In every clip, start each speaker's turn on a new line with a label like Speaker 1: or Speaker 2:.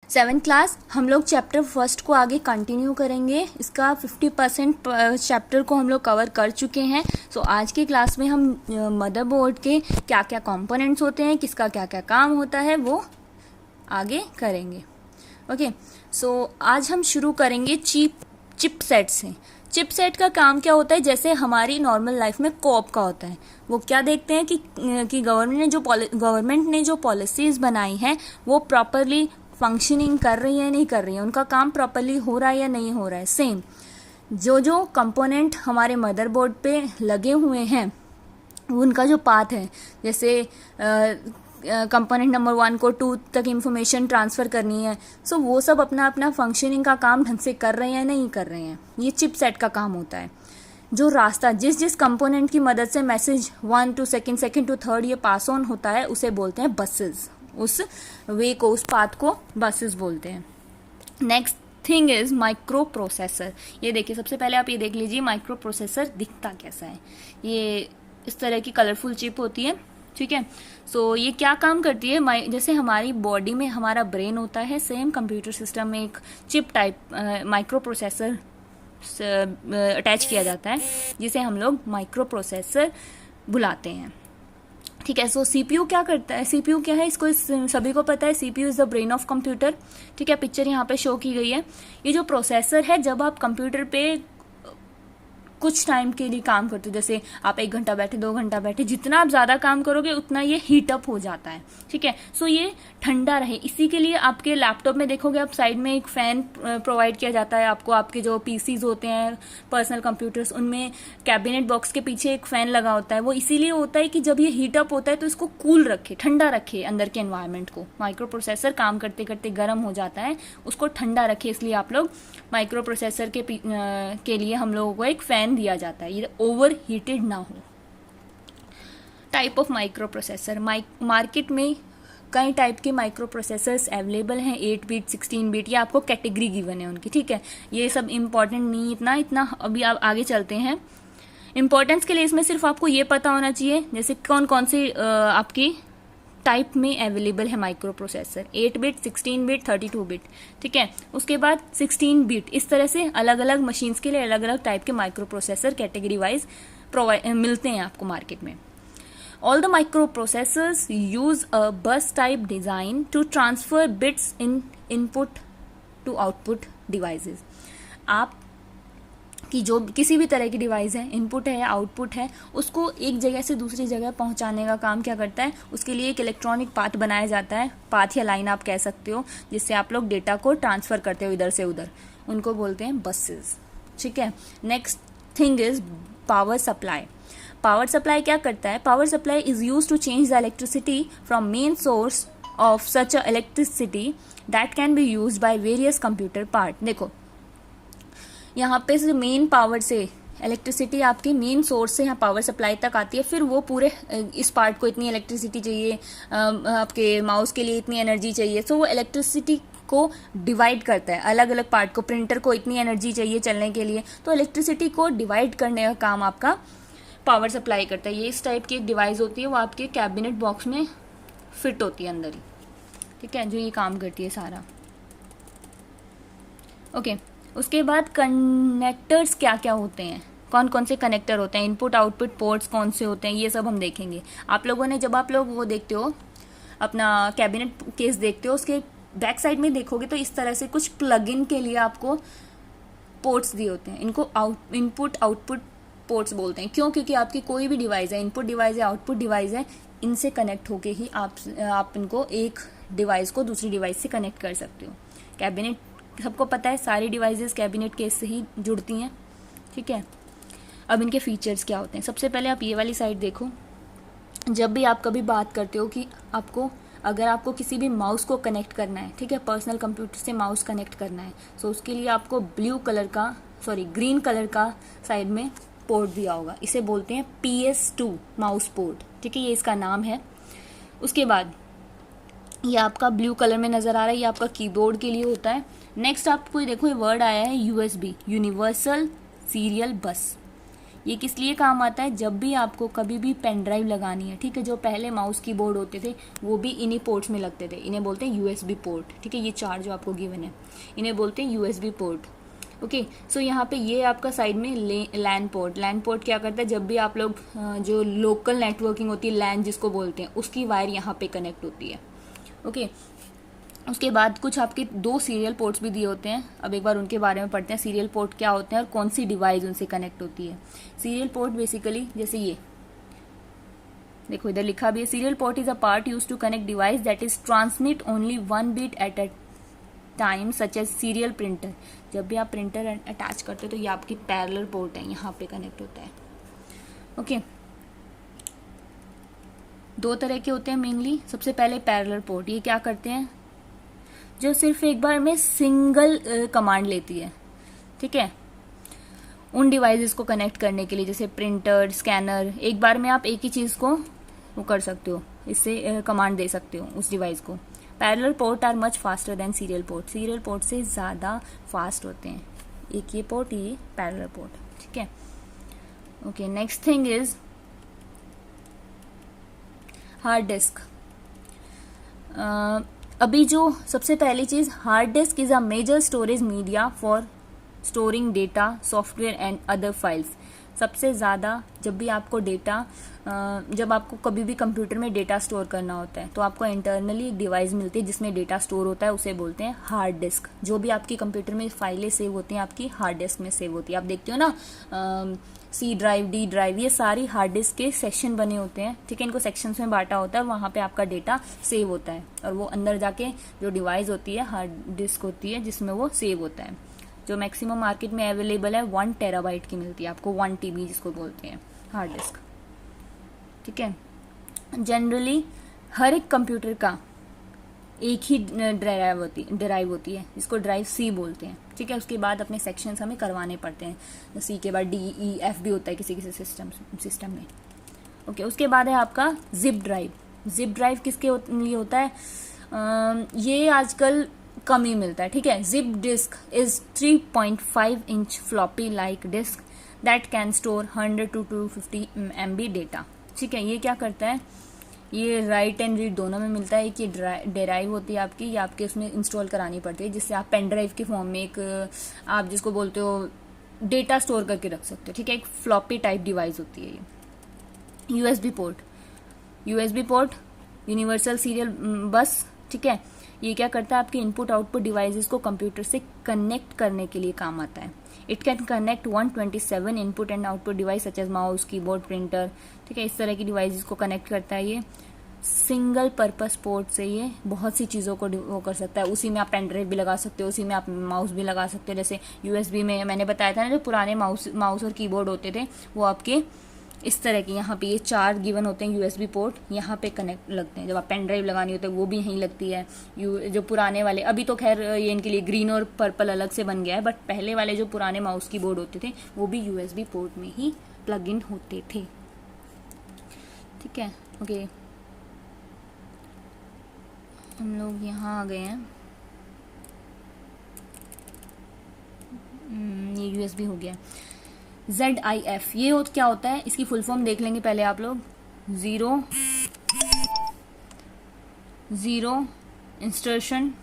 Speaker 1: 7th class हम लोग chapter first को आगे कंटिन्यू करेंगे। इसका 50% चैप्टर को हम लोग कवर कर चुके हैं। सो आज की क्लास में हम मदरबोर्ड के क्या क्या कंपोनेंट्स होते हैं, किसका क्या क्या काम होता है, वो आगे करेंगे। ओके, सो आज हम शुरू करेंगे चिपसेट से। चिपसेट का काम क्या होता है, जैसे हमारी नॉर्मल लाइफ में कोऑप का होता है। वो क्या देखते हैं कि गवर्नमेंट ने जो पॉलिसीज बनाई हैं वो प्रॉपरली फंक्शनिंग कर रही है नहीं कर रही है, उनका काम प्रॉपरली हो रहा है या नहीं हो रहा है। सेम जो कंपोनेंट हमारे मदरबोर्ड पे लगे हुए हैं उनका जो पाथ है, जैसे कंपोनेंट नंबर 1 को 2 तक इंफॉर्मेशन ट्रांसफ़र करनी है, सो वो सब अपना अपना फंक्शनिंग का काम ढंग से कर रहे हैं या नहीं कर रहे हैं, ये चिपसेट का काम होता है। जो रास्ता जिस कंपोनेंट की मदद से मैसेज 1 to 2 to 3 ये पास ऑन होता है उसे बोलते हैं बसेस। उस वे को, उस पाथ को बसेस बोलते हैं। Next thing is micro processor. ये देखिए, सबसे पहले आप ये देख लीजिए माइक्रो प्रोसेसर दिखता कैसा है। ये इस तरह की कलरफुल चिप होती है, ठीक है। सो ये क्या काम करती है, जैसे हमारी बॉडी में हमारा ब्रेन होता है, सेम कंप्यूटर सिस्टम में एक chip type micro processor attach किया जाता है, जिसे हम लोग माइक्रो प्रोसेसर बुलाते हैं, ठीक है। सो सीपीयू क्या करता है, सीपीयू क्या है, इसको सभी को पता है, CPU is the brain of computer, ठीक है। पिक्चर यहाँ पे शो की गई है। ये जो प्रोसेसर है, जब आप कंप्यूटर पे कुछ टाइम के लिए काम करते हो, जैसे आप 1 घंटा बैठे, 2 घंटा बैठे, जितना आप ज़्यादा काम करोगे उतना ये हीट अप हो जाता है, ठीक है। सो ये ठंडा रहे, इसी के लिए आपके लैपटॉप में देखोगे आप साइड में एक फ़ैन प्रोवाइड किया जाता है आपको। आपके जो पीसीज होते हैं, पर्सनल कंप्यूटर्स, उनमें कैबिनेट बॉक्स के पीछे एक फ़ैन लगा होता है। वो इसीलिए होता है कि जब ये हीट अप होता है तो इसको कूल रखे, ठंडा रखे अंदर के एनवायरनमेंट को। माइक्रो प्रोसेसर काम करते करते गर्म हो जाता है, उसको ठंडा रखे, इसलिए आप लोग माइक्रो प्रोसेसर के लिए हम लोगों को एक फ़ैन दिया जाता है, ये ओवर हीटेड ना हो। Type of micro processor, market में कई टाइप के माइक्रो प्रोसेसर्स अवेलेबल हैं, 8 बिट 16 बिट, ये आपको कैटेगरी गिवन है उनकी, ठीक है। ये सब इंपॉर्टेंट नहीं, इतना अभी आप आगे चलते हैं। इंपॉर्टेंस के लिए इसमें सिर्फ आपको ये पता होना चाहिए जैसे कौन कौन से आपकी टाइप में अवेलेबल है micro processor, 8 bit 16 bit 32 bit, ठीक है। उसके बाद 16 बिट, इस तरह से अलग अलग मशीन्स के लिए अलग अलग टाइप के माइक्रो प्रोसेसर कैटेगरी वाइज मिलते हैं आपको मार्केट में। All the microprocessors use a bus type design to transfer bits in input to output devices. आप कि जो किसी भी तरह की डिवाइस है, इनपुट है या आउटपुट है, उसको एक जगह से दूसरी जगह पहुंचाने का काम क्या करता है, उसके लिए एक इलेक्ट्रॉनिक पाथ बनाया जाता है, पाथ या लाइन आप कह सकते हो, जिससे आप लोग डेटा को ट्रांसफ़र करते हो इधर से उधर, उनको बोलते हैं बसेस, ठीक है। Next thing is power supply. Power supply क्या करता है, power supply is use to change the electricity from main source of such a electricity that can be use by various computer part. देखो यहाँ पे से main power से electricity आपकी main source से यहाँ पावर सप्लाई तक आती है, फिर वो पूरे इस पार्ट को इतनी इलेक्ट्रिसिटी चाहिए, आपके माउस के लिए इतनी एनर्जी चाहिए, तो वो इलेक्ट्रिसिटी को डिवाइड करता है अलग अलग पार्ट को। प्रिंटर को इतनी एनर्जी चाहिए चलने के लिए, तो इलेक्ट्रिसिटी को डिवाइड करने का काम आपका पावर सप्लाई करता है। ये इस टाइप की एक डिवाइस होती है, वो आपके कैबिनेट बॉक्स में फिट होती है अंदर ही, ठीक है, जो ये काम करती है सारा। ओके, उसके बाद कनेक्टर्स क्या क्या होते हैं, कौन कौन से कनेक्टर होते हैं, इनपुट आउटपुट पोर्ट्स कौन से होते हैं, ये सब हम देखेंगे। आप लोगों ने जब आप लोग वो देखते हो अपना कैबिनेट केस देखते हो, उसके बैक साइड में देखोगे तो इस तरह से कुछ प्लग इन के लिए आपको पोर्ट्स दिए होते हैं। इनको इनपुट आउटपुट पोर्ट्स बोलते हैं। क्यों? क्योंकि आपकी कोई भी डिवाइस है, इनपुट डिवाइस है, आउटपुट डिवाइस है, इनसे कनेक्ट होके ही आप इनको एक डिवाइस को दूसरी डिवाइस से कनेक्ट कर सकते हो। कैबिनेट सबको पता है, सारी डिवाइसेस कैबिनेट केस से ही जुड़ती हैं, ठीक है। अब इनके फीचर्स क्या होते हैं, सबसे पहले आप ये वाली साइड देखो। जब भी आप कभी बात करते हो कि अगर आपको किसी भी माउस को कनेक्ट करना है, ठीक है, पर्सनल कंप्यूटर से माउस कनेक्ट करना है, तो उसके लिए आपको ग्रीन कलर का साइड में पोर्ट दिया होगा, इसे बोलते हैं PS2 माउस पोर्ट, ठीक है, ये इसका नाम है। उसके बाद ये आपका ब्लू कलर में नज़र आ रहा है, ये आपका कीबोर्ड के लिए होता है। नेक्स्ट आपको देखो ये वर्ड आया है USB, यूनिवर्सल सीरियल बस। ये किस लिए काम आता है, जब भी आपको कभी भी पेन ड्राइव लगानी है, ठीक है। जो पहले माउस कीबोर्ड होते थे वो भी इन्हीं पोर्ट्स में लगते थे, इन्हें बोलते हैं यूएसबी पोर्ट, ठीक है। ये चार जो आपको गिवन है इन्हें बोलते हैं यूएसबी पोर्ट, ओके। सो यहाँ पे ये आपका साइड में लैन पोर्ट, लैन पोर्ट क्या करता है, जब भी आप लोग जो लोकल नेटवर्किंग होती है लैन जिसको बोलते हैं, उसकी वायर यहाँ पे कनेक्ट होती है, ओके। उसके बाद कुछ आपके दो सीरियल पोर्ट्स भी दिए होते हैं, अब एक बार उनके बारे में पढ़ते हैं। सीरियल पोर्ट क्या होते हैं और कौन सी डिवाइस उनसे कनेक्ट होती है। सीरियल पोर्ट बेसिकली जैसे ये देखो इधर लिखा भी है, serial port is a part use to connect device that is transmit only one bit at a time such as serial printer. जब भी आप प्रिंटर अटैच करते हो तो ये आपकी पैरेलल पोर्ट है, यहाँ पे कनेक्ट होता है, ओके। दो तरह के होते हैं मेनली। सबसे पहले पैरेलल पोर्ट, ये क्या करते हैं, जो सिर्फ एक बार में सिंगल कमांड लेती है, ठीक है, उन डिवाइसेस को कनेक्ट करने के लिए, जैसे प्रिंटर, स्कैनर। एक बार में आप एक ही चीज को वो कर सकते हो, इससे कमांड दे सकते हो उस डिवाइस को। Parallel port are much faster than serial port, serial port से ज्यादा फास्ट होते हैं। एक ये पोर्ट, ये पैरेलल पोर्ट, ठीक है, okay. Next thing is hard disk. अभी जो सबसे पहली चीज, hard disk is a major storage media for storing data, software and other files. सबसे ज़्यादा जब भी आपको डेटा, जब आपको कभी भी कंप्यूटर में डेटा स्टोर करना होता है तो आपको इंटरनली एक डिवाइस मिलती है जिसमें डेटा स्टोर होता है, उसे बोलते हैं हार्ड डिस्क। जो भी आपकी कंप्यूटर में फाइलें सेव होती हैं आपकी हार्ड डिस्क में सेव होती है। आप देखते हो ना सी ड्राइव, डी ड्राइव, ये सारी हार्ड डिस्क के सेक्शन बने होते हैं, ठीक है। इनको सेक्शंस में बांटा होता है और वहाँ पे आपका डेटा सेव होता है और वो अंदर जाके जो डिवाइस होती है हार्ड डिस्क होती है जिसमें वो सेव होता है। जो मैक्सिमम मार्केट में अवेलेबल है 1 टेराबाइट की मिलती है आपको, 1 TB जिसको बोलते हैं हार्ड डिस्क, ठीक है। जनरली हर एक कंप्यूटर का एक ही ड्राइव होती है जिसको ड्राइव सी बोलते हैं, ठीक है। उसके बाद अपने सेक्शंस हमें करवाने पड़ते हैं, सी के बाद DEF भी होता है किसी किसी सिस्टम में, ओके। उसके बाद है आपका जिप ड्राइव। जिप ड्राइव किसके लिए होता है, ये आजकल कम ही मिलता है, ठीक है। Zip disk is 3.5 inch floppy like disk that can store 100 to 250 MB data, ठीक है। ये क्या करता है, ये राइट एंड रीड दोनों में मिलता है। एक ये ड्राइव होती है आपकी, ये आपके उसमें इंस्टॉल करानी पड़ती है जिससे आप पेन ड्राइव के फॉर्म में एक आप जिसको बोलते हो डेटा स्टोर करके रख सकते हो, ठीक है। एक फ्लॉपी टाइप डिवाइस होती है ये। यूएसबी पोर्ट यूनिवर्सल सीरियल बस, ठीक है। ये क्या करता है, आपके इनपुट आउटपुट डिवाइसेस को कंप्यूटर से कनेक्ट करने के लिए काम आता है। It can connect 127 input and output device such as mouse, keyboard, printer, ठीक है। इस तरह की डिवाइसेस को कनेक्ट करता है ये। सिंगल पर्पस पोर्ट से ये बहुत सी चीज़ों को वो कर सकता है। उसी में आप पेन ड्राइव भी लगा सकते हो, उसी में आप माउस भी लगा सकते हो। जैसे यूएसबी में मैंने बताया था ना, जो पुराने माउस और कीबोर्ड होते थे वो आपके इस तरह की, यहाँ पे ये 4 गिवन होते हैं यूएसबी पोर्ट, यहाँ पे कनेक्ट लगते हैं। जब आप पेन ड्राइव लगानी होती है वो भी यहीं लगती है। जो पुराने वाले, अभी तो खैर ये इनके लिए ग्रीन और पर्पल अलग से बन गया है, बट पहले वाले जो पुराने माउस की बोर्ड होते थे वो भी यूएसबी पोर्ट में ही प्लग इन होते थे, ठीक है, ओके। हम लोग यहाँ आ गए हैं, ये यूएसबी हो गया। ZIF ये क्या होता है, इसकी फुल फॉर्म देख लेंगे पहले आप लोग। Zero insertion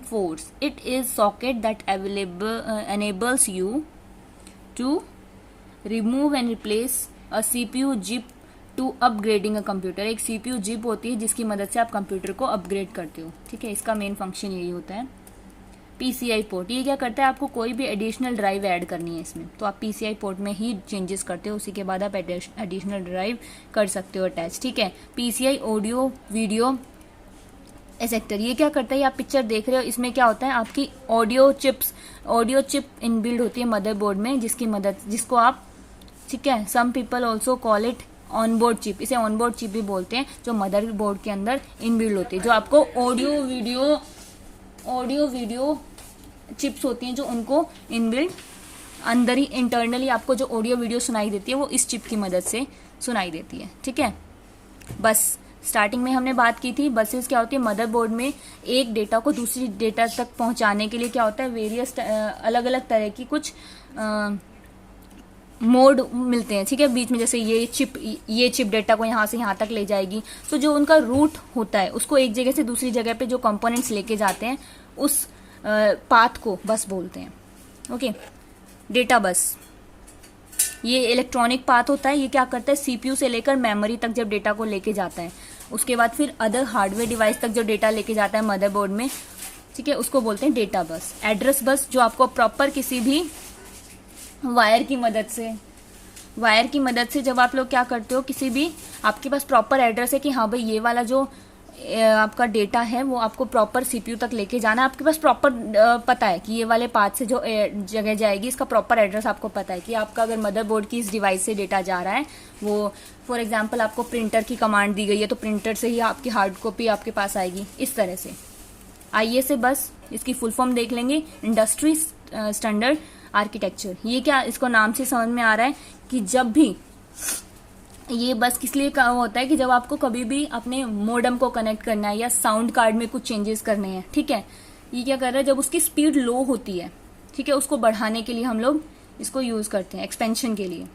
Speaker 1: force. It is socket that enables you to remove and replace a CPU chip to upgrading a computer। एक CPU चिप होती है जिसकी मदद से आप कंप्यूटर को अपग्रेड करते हो, ठीक है। इसका मेन फंक्शन यही होता है। PCI पोर्ट, ये क्या करता है, आपको कोई भी एडिशनल ड्राइव ऐड करनी है इसमें तो आप PCI पोर्ट में ही चेंजेस करते हो, उसी के बाद आप एडिशनल ड्राइव कर सकते हो अटैच, ठीक है। PCI ऑडियो वीडियो एसेक्टर, ये क्या करता है, आप पिक्चर देख रहे हो, इसमें क्या होता है, आपकी ऑडियो चिप इनबिल्ड होती है मदरबोर्ड में, जिसको आप, ठीक है, some people also call it onboard chip. इसे ऑनबोर्ड चिप भी बोलते हैं, जो मदरबोर्ड के अंदर इनबिल्ड होती है, जो आपको ऑडियो वीडियो चिप्स होती हैं जो उनको इनबिल्ड अंदर ही इंटरनली आपको जो ऑडियो वीडियो सुनाई देती है वो इस चिप की मदद से सुनाई देती है, ठीक है। बस स्टार्टिंग में हमने बात की थी, बसेस क्या होती है, मदरबोर्ड में एक डेटा को दूसरी डेटा तक पहुंचाने के लिए क्या होता है, वेरियस अलग अलग तरह की कुछ मोड मिलते हैं, ठीक है, बीच में, जैसे ये चिप डेटा को यहाँ से यहाँ तक ले जाएगी। तो जो उनका रूट होता है उसको एक जगह से दूसरी जगह पे जो कंपोनेंट्स लेके जाते हैं उस पाथ को बस बोलते हैं। ओके, डेटा बस ये इलेक्ट्रॉनिक पाथ होता है। ये क्या करता है, सीपीयू से लेकर मेमोरी तक जब डेटा को लेके जाता है, उसके बाद फिर अदर हार्डवेयर डिवाइस तक जो डेटा लेके जाता है मदरबोर्ड में, ठीक है, उसको बोलते हैं डेटा बस। एड्रेस बस जो आपको प्रॉपर किसी भी वायर की मदद से जब आप लोग क्या करते हो, किसी भी आपके पास प्रॉपर एड्रेस है कि हाँ भाई ये वाला जो आपका डेटा है वो आपको प्रॉपर सीपीयू तक लेके जाना है, आपके पास प्रॉपर पता है कि ये वाले पाथ से जो जगह जाएगी इसका प्रॉपर एड्रेस आपको पता है कि आपका अगर मदरबोर्ड की इस डिवाइस से डेटा जा रहा है, वो फॉर एग्जांपल आपको प्रिंटर की कमांड दी गई है तो प्रिंटर से ही आपकी हार्ड कॉपी आपके पास आएगी, इस तरह से। आइए से बस इसकी फुल फॉर्म देख लेंगे, इंडस्ट्री स्टैंडर्ड आर्किटेक्चर। ये क्या, इसको नाम से समझ में आ रहा है कि जब भी ये बस किस लिए काम होता है कि जब आपको कभी भी अपने मोडेम को कनेक्ट करना है या साउंड कार्ड में कुछ चेंजेस करने हैं, ठीक है, ये क्या कर रहा है, जब उसकी स्पीड लो होती है, ठीक है, उसको बढ़ाने के लिए हम लोग इसको यूज करते हैं एक्सपेंशन के लिए।